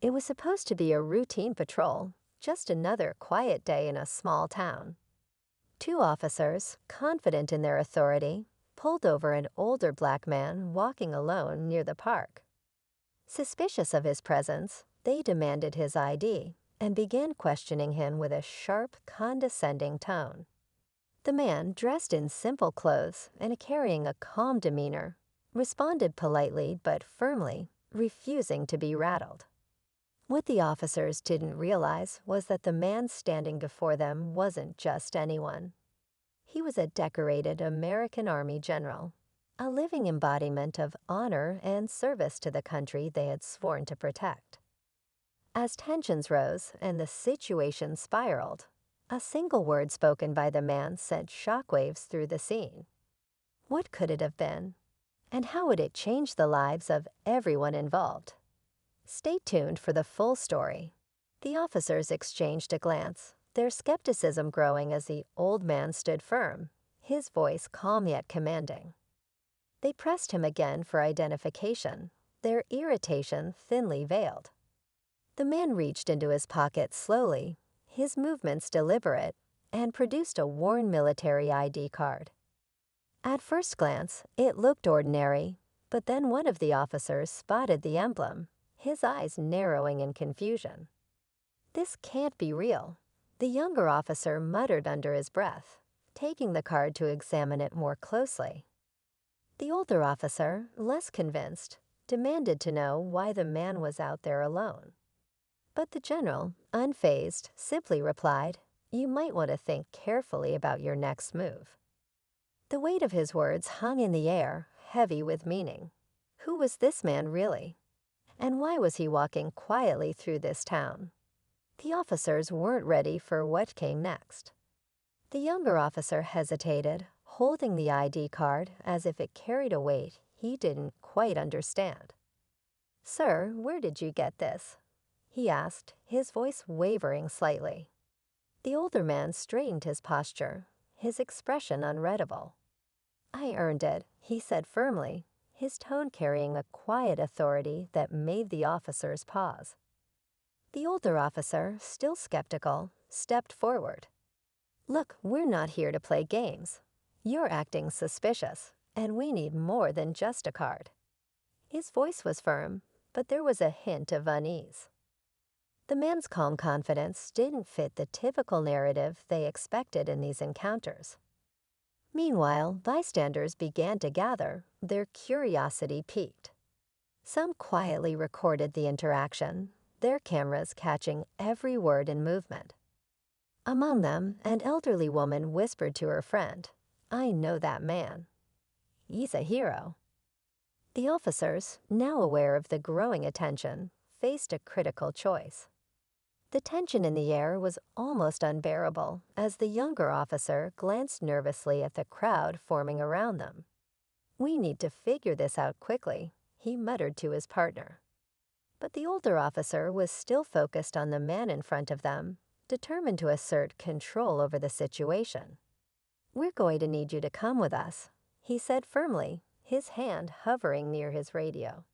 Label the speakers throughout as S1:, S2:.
S1: It was supposed to be a routine patrol, just another quiet day in a small town. Two officers, confident in their authority, pulled over an older black man walking alone near the park. Suspicious of his presence, they demanded his ID and began questioning him with a sharp, condescending tone. The man, dressed in simple clothes and carrying a calm demeanor, responded politely but firmly, refusing to be rattled. What the officers didn't realize was that the man standing before them wasn't just anyone. He was a decorated American Army general, a living embodiment of honor and service to the country they had sworn to protect. As tensions rose and the situation spiraled, a single word spoken by the man sent shockwaves through the scene. What could it have been? And how would it change the lives of everyone involved? Stay tuned for the full story. The officers exchanged a glance, their skepticism growing as the old man stood firm, his voice calm yet commanding. They pressed him again for identification, their irritation thinly veiled. The man reached into his pocket slowly, his movements deliberate, and produced a worn military ID card. At first glance, it looked ordinary, but then one of the officers spotted the emblem, his eyes narrowing in confusion. "This can't be real," the younger officer muttered under his breath, taking the card to examine it more closely. The older officer, less convinced, demanded to know why the man was out there alone. But the general, unfazed, simply replied, "You might want to think carefully about your next move." The weight of his words hung in the air, heavy with meaning. Who was this man really? And why was he walking quietly through this town? The officers weren't ready for what came next. The younger officer hesitated, holding the ID card as if it carried a weight he didn't quite understand. "Sir, where did you get this?" he asked, his voice wavering slightly. The older man straightened his posture, his expression unreadable. "I earned it," he said firmly, his tone carrying a quiet authority that made the officers pause. The older officer, still skeptical, stepped forward. "Look, we're not here to play games. You're acting suspicious, and we need more than just a card." His voice was firm, but there was a hint of unease. The man's calm confidence didn't fit the typical narrative they expected in these encounters. Meanwhile, bystanders began to gather, their curiosity piqued. Some quietly recorded the interaction, their cameras catching every word and movement. Among them, an elderly woman whispered to her friend, "I know that man. He's a hero." The officers, now aware of the growing attention, faced a critical choice. The tension in the air was almost unbearable as the younger officer glanced nervously at the crowd forming around them. "We need to figure this out quickly," he muttered to his partner. But the older officer was still focused on the man in front of them, determined to assert control over the situation. "We're going to need you to come with us," he said firmly, his hand hovering near his radio.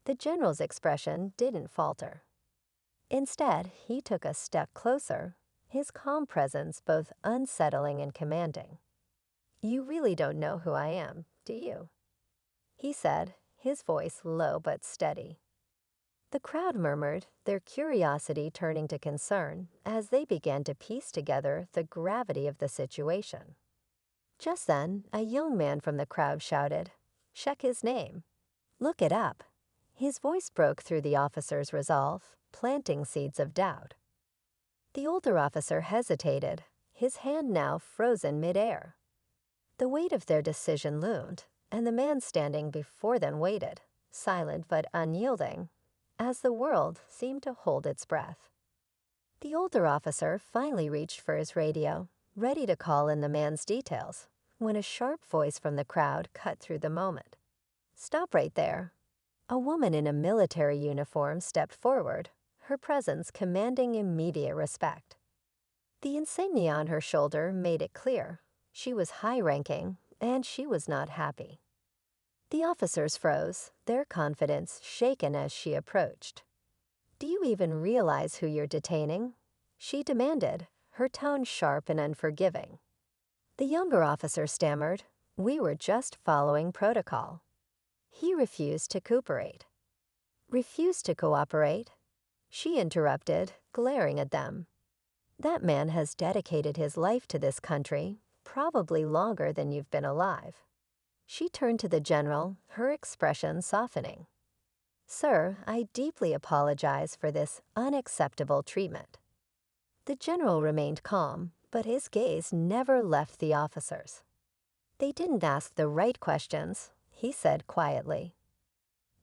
S1: The general's expression didn't falter. Instead, he took a step closer, his calm presence both unsettling and commanding. "You really don't know who I am, do you?" he said, his voice low but steady. The crowd murmured, their curiosity turning to concern as they began to piece together the gravity of the situation. Just then, a young man from the crowd shouted, "Check his name. Look it up." His voice broke through the officer's resolve, planting seeds of doubt. The older officer hesitated, his hand now frozen midair. The weight of their decision loomed, and the man standing before them waited, silent but unyielding, as the world seemed to hold its breath. The older officer finally reached for his radio, ready to call in the man's details, when a sharp voice from the crowd cut through the moment. "Stop right there." A woman in a military uniform stepped forward, her presence commanding immediate respect. The insignia on her shoulder made it clear she was high-ranking, and she was not happy. The officers froze, their confidence shaken as she approached. "Do you you even realize who you're detaining?" she demanded, her tone sharp and unforgiving. The younger officer stammered, "We were just following protocol." He refused to cooperate. "Refused to cooperate?" she interrupted, glaring at them. "That man has dedicated his life to this country, probably longer than you've been alive." She turned to the general, her expression softening. "Sir, I deeply apologize for this unacceptable treatment." The general remained calm, but his gaze never left the officers. "They didn't ask the right questions," he said quietly.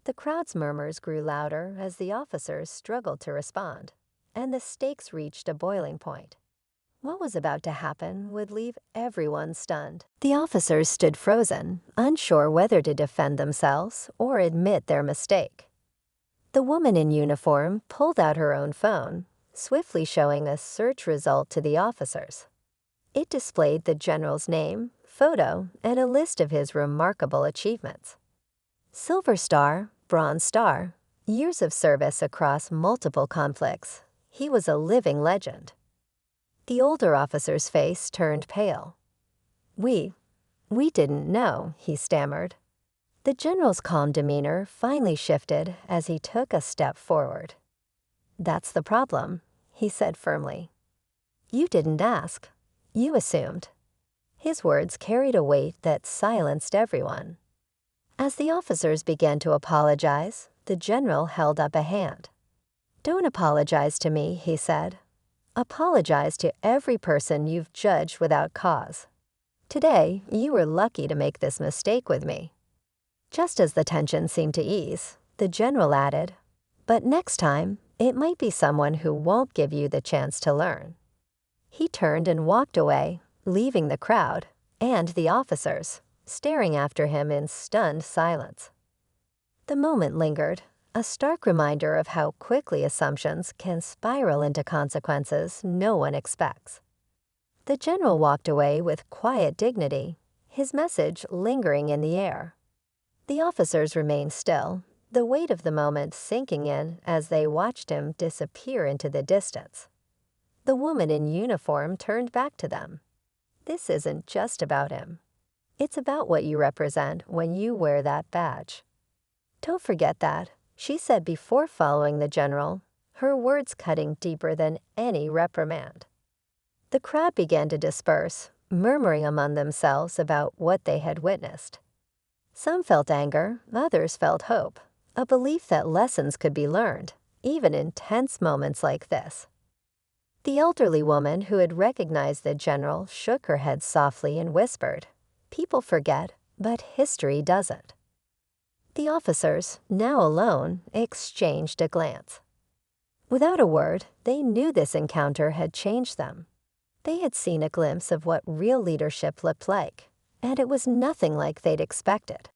S1: The crowd's murmurs grew louder as the officers struggled to respond, and the stakes reached a boiling point. What was about to happen would leave everyone stunned. The officers stood frozen, unsure whether to defend themselves or admit their mistake. The woman in uniform pulled out her own phone, swiftly showing a search result to the officers. It displayed the general's name, photo, and a list of his remarkable achievements. Silver Star, Bronze Star, years of service across multiple conflicts. He was a living legend. The older officer's face turned pale. We didn't know," he stammered. The general's calm demeanor finally shifted as he took a step forward. "That's the problem," he said firmly. "You didn't ask. You assumed." His words carried a weight that silenced everyone. As the officers began to apologize, the general held up a hand. "Don't apologize to me," he said. "Apologize to every person you've judged without cause. Today, you were lucky to make this mistake with me." Just as the tension seemed to ease, the general added, "But next time, it might be someone who won't give you the chance to learn." He turned and walked away, leaving the crowd and the officers staring after him in stunned silence. The moment lingered, a stark reminder of how quickly assumptions can spiral into consequences no one expects. The general walked away with quiet dignity, his message lingering in the air. The officers remained still, the weight of the moment sinking in as they watched him disappear into the distance. The woman in uniform turned back to them. "This isn't just about him. It's about what you represent when you wear that badge. Don't forget that," she said before following the general, her words cutting deeper than any reprimand. The crowd began to disperse, murmuring among themselves about what they had witnessed. Some felt anger, others felt hope, a belief that lessons could be learned, even in tense moments like this. The elderly woman who had recognized the general shook her head softly and whispered, "People forget, but history doesn't." The officers, now alone, exchanged a glance. Without a word, they knew this encounter had changed them. They had seen a glimpse of what real leadership looked like, and it was nothing like they'd expected.